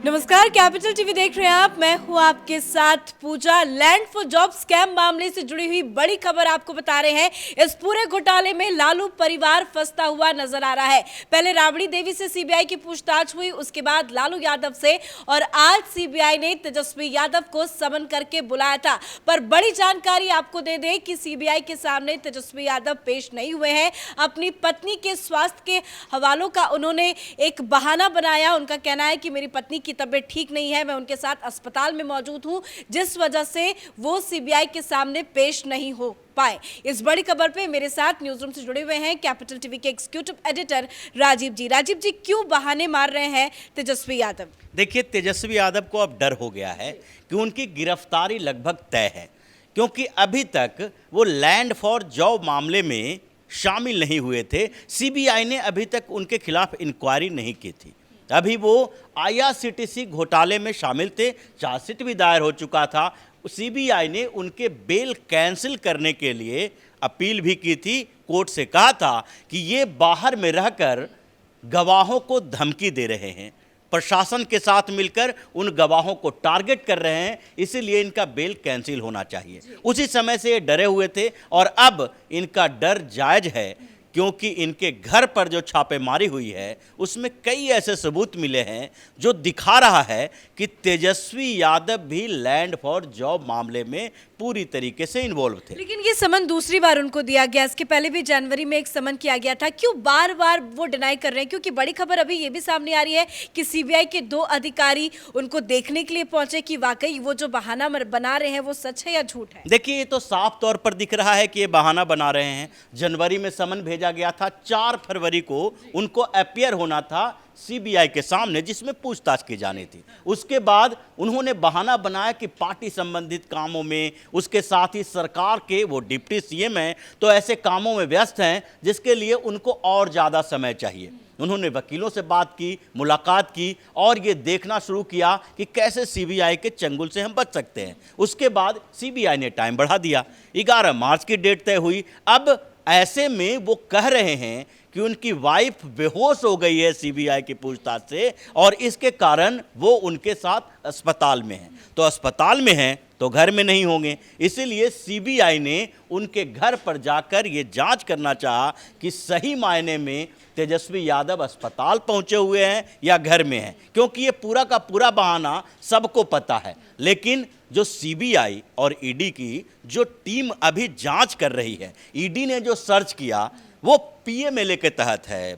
नमस्कार, capital TV देख रहे हैं आप। मैं हूं आपके साथ पूजा। लैंड फॉर जॉब स्कैम मामले से जुड़ी हुई बड़ी खबर आपको बता रहे हैं। इस पूरे घोटाले में लालू परिवार फंसता हुआ नजर आ रहा है। पहले राबड़ी देवी से सीबीआई की पूछताछ हुई, उसके बाद लालू यादव से, और आज सीबीआई ने तेजस्वी यादव को समन करके बुलाया था। पर बड़ी जानकारी आपको दे दें कि सीबीआई के सामने तेजस्वी यादव पेश नहीं हुए हैं। अपनी पत्नी के स्वास्थ्य के हवालों का उन्होंने एक बहाना बनाया। उनका कहना है कि मेरी पत्नी की तबीयत ठीक नहीं है, मैं उनके साथ अस्पताल में मौजूद हूं, जिस वजह से वो सीबीआई के सामने पेश नहीं हो पाए। इस बड़ी खबर पे मेरे साथ न्यूज रूम से जुड़े हुए हैं कैपिटल टीवी के एग्जीक्यूटिव एडिटर राजीव जी। राजीव जी, क्यों बहाने मार रहे हैं तेजस्वी यादव? देखिए, तेजस्वी यादव को अब डर हो गया है कि उनकी गिरफ्तारी लगभग तय है, क्योंकि अभी तक वो लैंड फॉर जॉब मामले में शामिल नहीं हुए थे। सीबीआई ने अभी तक उनके खिलाफ इंक्वायरी नहीं की थी। अभी वो आईआरसीटीसी घोटाले में शामिल थे, चार्जशीट भी दायर हो चुका था। सीबीआई ने उनके बेल कैंसिल करने के लिए अपील भी की थी। कोर्ट से कहा था कि ये बाहर में रहकर गवाहों को धमकी दे रहे हैं, प्रशासन के साथ मिलकर उन गवाहों को टारगेट कर रहे हैं, इसीलिए इनका बेल कैंसिल होना चाहिए। उसी समय से ये डरे हुए थे और अब इनका डर जायज है, क्योंकि इनके घर पर जो छापेमारी हुई है उसमें कई ऐसे सबूत मिले हैं जो दिखा रहा है कि तेजस्वी यादव भी लैंड फॉर जॉब मामले में पूरी तरीके से इन्वॉल्व थे। लेकिन ये समन दूसरी बार उनको दिया गया। इसके पहले भी जनवरी में एक समन किया गया था। क्यों बार बार वो डिनाई कर रहे हैं? क्योंकि बड़ी खबर अभी ये भी सामने आ रही है कि सीबीआई के 2 अधिकारी उनको देखने के लिए पहुंचे कि वाकई वो जो बहाना बना रहे हैं वो सच है या झूठ है। देखिए, ये तो साफ तौर पर दिख रहा है कि ये बहाना बना रहे हैं। जनवरी में समन भेजा गया था, 4 फरवरी को उनको अपीयर होना था सीबीआई के सामने, जिसमें पूछताछ की जानी थी। उसके बाद उन्होंने बहाना बनाया कि पार्टी संबंधित कामों में, उसके साथ ही सरकार के वो डिप्टी सीएम हैं, तो ऐसे कामों में व्यस्त हैं जिसके लिए उनको और ज़्यादा समय चाहिए। उन्होंने वकीलों से बात की, मुलाकात की और ये देखना शुरू किया कि कैसे सीबीआई के चंगुल से हम बच सकते हैं। उसके बाद सीबीआई ने टाइम बढ़ा दिया, 11 मार्च की डेट तय हुई। अब ऐसे में वो कह रहे हैं कि उनकी वाइफ बेहोश हो गई है सीबीआई की पूछताछ से, और इसके कारण वो उनके साथ अस्पताल में हैं। तो अस्पताल में हैं तो घर में नहीं होंगे, इसीलिए सीबीआई ने उनके घर पर जाकर ये जांच करना चाहा कि सही मायने में तेजस्वी यादव अस्पताल पहुंचे हुए हैं या घर में हैं, क्योंकि ये पूरा का पूरा बहाना सबको पता है। लेकिन जो सीबीआई और ईडी की जो टीम अभी जांच कर रही है, ईडी ने जो सर्च किया वो पीएमएलए के तहत है,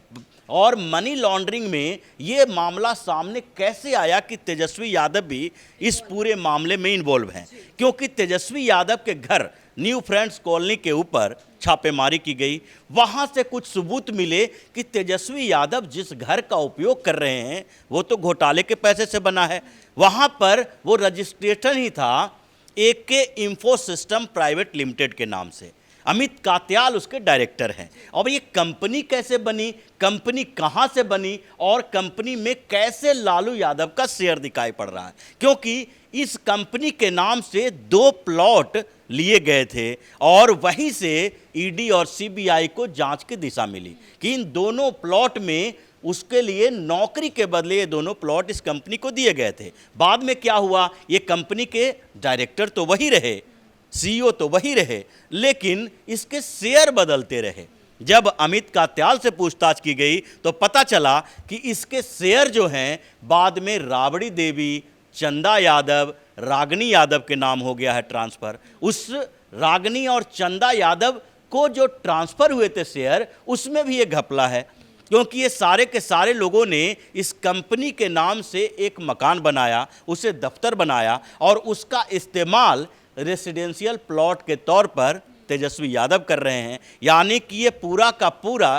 और मनी लॉन्ड्रिंग में ये मामला सामने कैसे आया कि तेजस्वी यादव भी इस पूरे मामले में इन्वॉल्व हैं, क्योंकि तेजस्वी यादव के घर न्यू फ्रेंड्स कॉलोनी के ऊपर छापेमारी की गई। वहाँ से कुछ सबूत मिले कि तेजस्वी यादव जिस घर का उपयोग कर रहे हैं वो तो घोटाले के पैसे से बना है। वहाँ पर वो रजिस्ट्रेशन ही था एके इंफो सिस्टम प्राइवेट लिमिटेड के नाम से। अमित कात्याल उसके डायरेक्टर हैं। और ये कंपनी कैसे बनी, कंपनी कहाँ से बनी, और कंपनी में कैसे लालू यादव का शेयर दिखाई पड़ रहा है, क्योंकि इस कंपनी के नाम से 2 प्लॉट लिए गए थे और वहीं से ईडी और सीबीआई को जांच की दिशा मिली कि इन दोनों प्लॉट में उसके लिए नौकरी के बदले ये दोनों प्लॉट इस कंपनी को दिए गए थे। बाद में क्या हुआ, ये कंपनी के डायरेक्टर तो वही रहे, सीईओ तो वही रहे, लेकिन इसके शेयर बदलते रहे। जब अमित कात्याल से पूछताछ की गई तो पता चला कि इसके शेयर जो हैं बाद में राबड़ी देवी, चंदा यादव, रागनी यादव के नाम हो गया है ट्रांसफ़र। उस रागनी और चंदा यादव को जो ट्रांसफ़र हुए थे शेयर, उसमें भी ये घपला है, क्योंकि ये सारे के सारे लोगों ने इस कंपनी के नाम से एक मकान बनाया, उसे दफ्तर बनाया और उसका इस्तेमाल रेसिडेंशियल प्लॉट के तौर पर तेजस्वी यादव कर रहे हैं। यानी कि ये पूरा का पूरा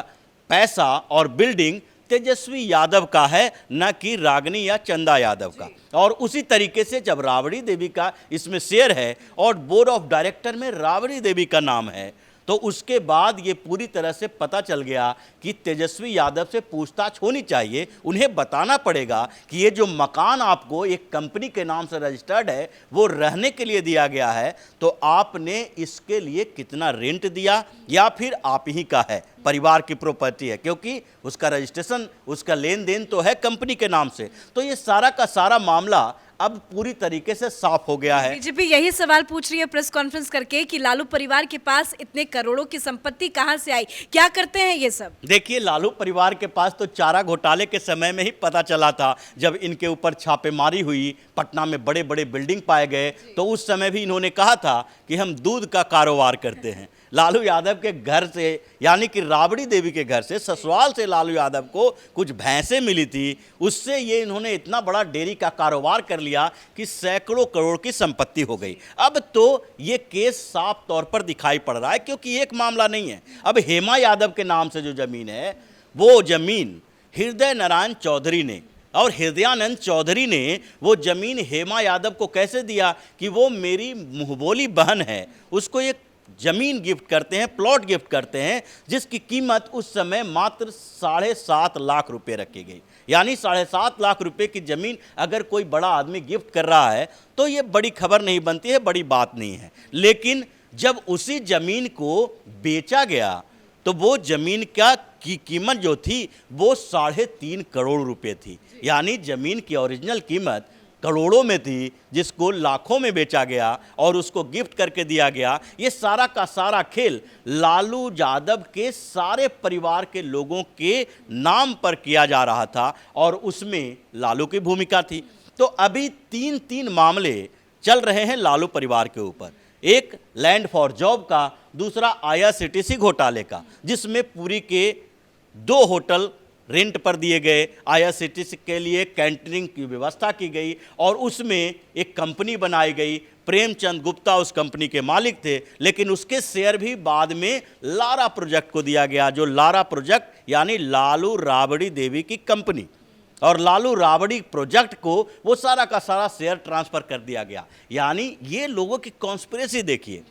पैसा और बिल्डिंग तेजस्वी यादव का है, न कि रागनी या चंदा यादव का। और उसी तरीके से जब राबड़ी देवी का इसमें शेयर है और बोर्ड ऑफ डायरेक्टर में राबड़ी देवी का नाम है, तो उसके बाद ये पूरी तरह से पता चल गया कि तेजस्वी यादव से पूछताछ होनी चाहिए। उन्हें बताना पड़ेगा कि ये जो मकान आपको एक कंपनी के नाम से रजिस्टर्ड है वो रहने के लिए दिया गया है, तो आपने इसके लिए कितना रेंट दिया या फिर आप ही का है। परिवार की प्रॉपर्टी है, क्योंकि उसका रजिस्ट्रेशन, उसका लेन देन तो है कंपनी के नाम से। तो ये सारा का सारा मामला अब पूरी तरीके से साफ हो गया है। बीजेपी यही सवाल पूछ रही है प्रेस कॉन्फ्रेंस करके कि लालू परिवार के पास इतने करोड़ों की संपत्ति कहां से आई, क्या करते हैं ये सब? देखिए, लालू परिवार के पास तो चारा घोटाले के समय में ही पता चला था, जब इनके ऊपर छापेमारी हुई, पटना में बड़े बड़े बिल्डिंग पाए गए, तो उस समय भी इन्होंने कहा था कि हम दूध का कारोबार करते हैं। लालू यादव के घर से, यानी कि राबड़ी देवी के घर से, ससुराल से लालू यादव को कुछ भैंसें मिली थी, उससे ये इन्होंने इतना बड़ा डेयरी का कारोबार कर लिया कि सैकड़ों करोड़ की संपत्ति हो गई। अब तो ये केस साफ तौर पर दिखाई पड़ रहा है, क्योंकि एक मामला नहीं है। अब हेमा यादव के नाम से जो जमीन है, वो जमीन हृदय नारायण चौधरी ने और हृदयानंद चौधरी ने वो जमीन हेमा यादव को कैसे दिया कि वो मेरी मुंहबोली बहन है, उसको एक जमीन गिफ्ट करते हैं, प्लॉट गिफ्ट करते हैं, जिसकी कीमत उस समय मात्र 7.5 लाख रुपए रखी गई। यानी 7.5 लाख रुपए की जमीन अगर कोई बड़ा आदमी गिफ्ट कर रहा है तो ये बड़ी खबर नहीं बनती है, बड़ी बात नहीं है। लेकिन जब उसी जमीन को बेचा गया तो वो जमीन की कीमत जो थी वो 3.5 करोड़ रुपए थी। यानी जमीन की ओरिजिनल कीमत करोड़ों में थी, जिसको लाखों में बेचा गया और उसको गिफ्ट करके दिया गया। ये सारा का सारा खेल लालू यादव के सारे परिवार के लोगों के नाम पर किया जा रहा था और उसमें लालू की भूमिका थी। तो अभी 3 मामले चल रहे हैं लालू परिवार के ऊपर। एक लैंड फॉर जॉब का, दूसरा IRCTC घोटाले का, जिसमें पुरी के 2 होटल रेंट पर दिए गए, IRCTC के लिए कैंटरिंग की व्यवस्था की गई और उसमें एक कंपनी बनाई गई। प्रेमचंद गुप्ता उस कंपनी के मालिक थे, लेकिन उसके शेयर भी बाद में लारा प्रोजेक्ट को दिया गया, जो लारा प्रोजेक्ट यानी लालू राबड़ी देवी की कंपनी, और लालू राबड़ी प्रोजेक्ट को वो सारा का सारा शेयर ट्रांसफर कर दिया गया। यानी ये लोगों की कॉन्स्पिरेसी देखिए।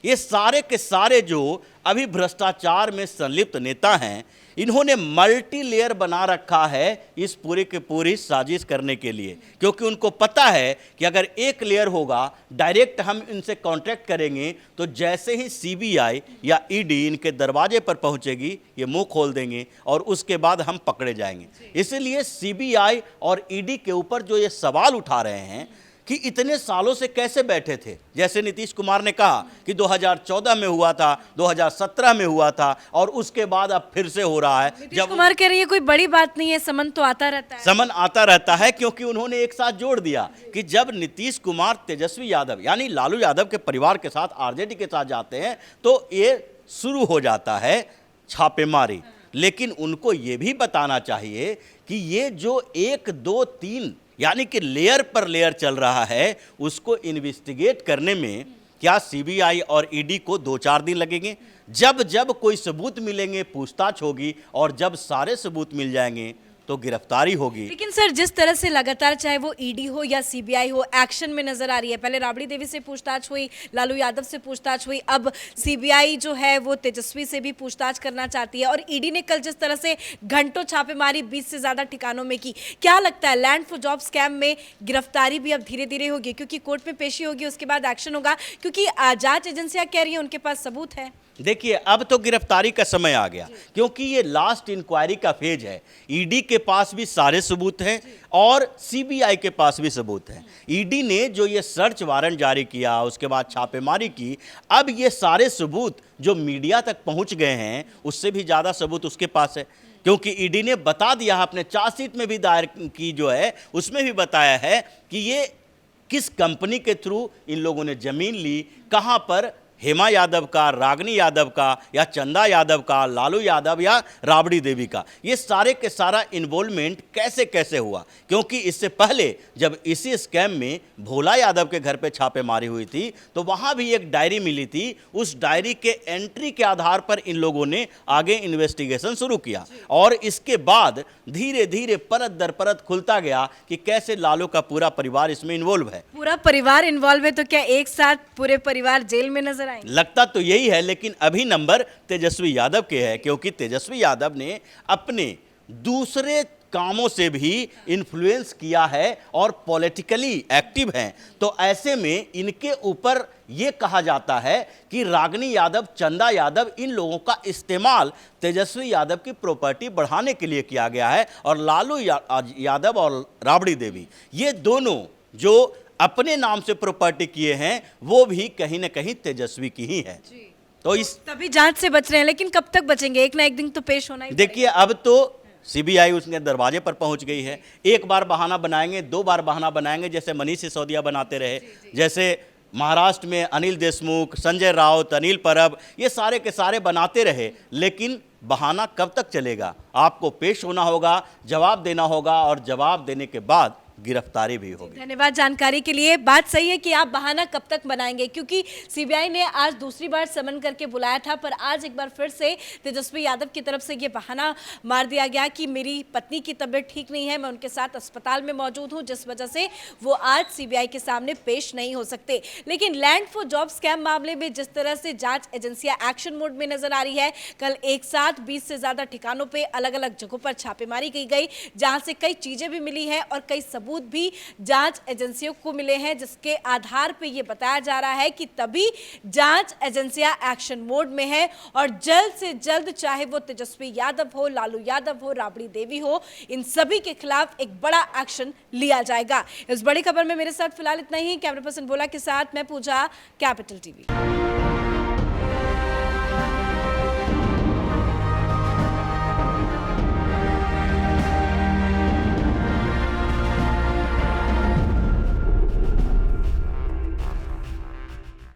ये सारे के सारे जो अभी भ्रष्टाचार में संलिप्त नेता हैं, इन्होंने मल्टी लेयर बना रखा है इस पूरी की पूरी साजिश करने के लिए, क्योंकि उनको पता है कि अगर एक लेयर होगा, डायरेक्ट हम इनसे कॉन्ट्रैक्ट करेंगे तो जैसे ही CBI या ED इनके दरवाजे पर पहुंचेगी, ये मुंह खोल देंगे और उसके बाद हम पकड़े जाएंगे। इसलिए CBI और ED के ऊपर जो ये सवाल उठा रहे हैं कि इतने सालों से कैसे बैठे थे। जैसे नीतीश कुमार ने कहा कि 2014 में हुआ था, 2017 में हुआ था और उसके बाद अब फिर से हो रहा है। नीतीश कुमार कह रही है कोई बड़ी बात नहीं है, समन तो आता रहता है। समन आता रहता है, क्योंकि उन्होंने एक साथ जोड़ दिया कि जब नीतीश कुमार तेजस्वी यादव यानी लालू यादव के परिवार के साथ RJD के साथ जाते हैं तो ये शुरू हो जाता है छापेमारी। लेकिन उनको ये भी बताना चाहिए कि ये जो 1, 2, 3 यानी कि लेयर पर लेयर चल रहा है, उसको इन्वेस्टिगेट करने में क्या CBI और ED को 2-4 दिन लगेंगे? जब जब कोई सबूत मिलेंगे पूछताछ होगी, और जब सारे सबूत मिल जाएंगे तो गिरफ्तारी होगी। लेकिन सर, जिस तरह से लगातार चाहे वो ED हो या CBI हो एक्शन में नजर आ रही है, पहले राबड़ी देवी से पूछताछ हुई, लालू यादव से पूछताछ हुई, अब CBI जो है वो तेजस्वी से भी पूछताछ करना चाहती है, और ED ने कल जिस तरह से घंटों छापेमारी 20 से ज्यादा ठिकानों में की, क्या लगता है लैंड फॉर जॉब स्कैम में गिरफ्तारी भी अब धीरे धीरे होगी? क्योंकि कोर्ट में पेशी होगी, उसके बाद एक्शन होगा, क्योंकि जांच एजेंसियां कह रही है उनके पास सबूत है। देखिए, अब तो गिरफ्तारी का समय आ गया, क्योंकि ये लास्ट इंक्वायरी का फेज है। ED के पास भी सारे सबूत हैं और CBI के पास भी सबूत हैं। ED ने जो ये सर्च वारंट जारी किया, उसके बाद छापेमारी की, अब ये सारे सबूत जो मीडिया तक पहुंच गए हैं, उससे भी ज़्यादा सबूत उसके पास है, क्योंकि ED ने बता दिया, अपने चार्जशीट में भी दायर की जो है उसमें भी बताया है कि ये किस कंपनी के थ्रू इन लोगों ने ज़मीन ली, कहाँ पर, हेमा यादव का, रागनी यादव का, या चंदा यादव का, लालू यादव या राबड़ी देवी का, ये सारे के सारा इन्वॉल्वमेंट कैसे कैसे हुआ। क्योंकि इससे पहले जब इसी स्कैम में भोला यादव के घर पे छापेमारी हुई थी तो वहाँ भी एक डायरी मिली थी, उस डायरी के एंट्री के आधार पर इन लोगों ने आगे इन्वेस्टिगेशन शुरू किया, और इसके बाद धीरे धीरे परत दर परत खुलता गया कि कैसे लालू का पूरा परिवार इसमें इन्वॉल्व है। पूरा परिवार इन्वॉल्व है, तो क्या एक साथ पूरे परिवार जेल में नजर आएंगे? लगता तो यही है, लेकिन अभी नंबर तेजस्वी यादव के है, क्योंकि तेजस्वी यादव ने अपने दूसरे कामों से भी इन्फ्लुएंस किया है और पॉलिटिकली एक्टिव हैं। तो ऐसे में इनके ऊपर ये कहा जाता है कि रागिनी यादव, चंदा यादव, इन लोगों का इस्तेमाल तेजस्वी यादव की प्रॉपर्टी बढ़ाने के लिए किया गया है। और लालू यादव और राबड़ी देवी, ये दोनों जो अपने नाम से प्रॉपर्टी किए हैं, वो भी कहीं ना कहीं तेजस्वी की ही है। तो इस तभी जांच से बच रहे हैं, लेकिन कब तक बचेंगे? एक ना एक दिन तो पेश होना ही देखिए, अब तो सीबीआई उसके दरवाजे पर पहुंच गई है। एक बार बहाना बनाएंगे, दो बार बहाना बनाएंगे, जैसे मनीष सिसोदिया बनाते रहे, जैसे महाराष्ट्र में अनिल देशमुख, संजय राउत, अनिल परब, ये सारे के सारे बनाते रहे। लेकिन बहाना कब तक चलेगा? आपको पेश होना होगा, जवाब देना होगा, और जवाब देने के बाद गिरफ्तारी भी होगी। धन्यवाद जानकारी के लिए। बात सही है कि आप बहाना कब तक बनाएंगे, क्योंकि सीबीआई ने आज दूसरी बार समन करके बुलाया था, पर आज एक बार फिर से तेजस्वी यादव की तरफ से ये बहाना मार दिया गया कि मेरी पत्नी की तबीयत ठीक नहीं है, मैं उनके साथ अस्पताल में मौजूद हूं, जिस वजह से वो आज सीबीआई के सामने पेश नहीं हो सकते। लेकिन लैंड फॉर जॉब स्कैम मामले में जिस तरह से जांच एजेंसियां एक्शन मोड में नजर आ रही है, कल एक साथ 20 से ज्यादा ठिकानों पर अलग अलग जगहों पर छापेमारी की गई, जहां से कई चीजें भी मिली है और कई सबूत भी जांच एजेंसियों को मिले हैं, जिसके आधार पे ये बताया जा रहा है कि तभी जांच एजेंसियां एक्शन मोड में है और जल्द से जल्द, चाहे वो तेजस्वी यादव हो, लालू यादव हो, राबड़ी देवी हो, इन सभी के खिलाफ एक बड़ा एक्शन लिया जाएगा। इस बड़ी खबर में मेरे साथ फिलहाल इतना ही। कैमरा पर्सन भोला के साथ मैं पूजा, कैपिटल टीवी।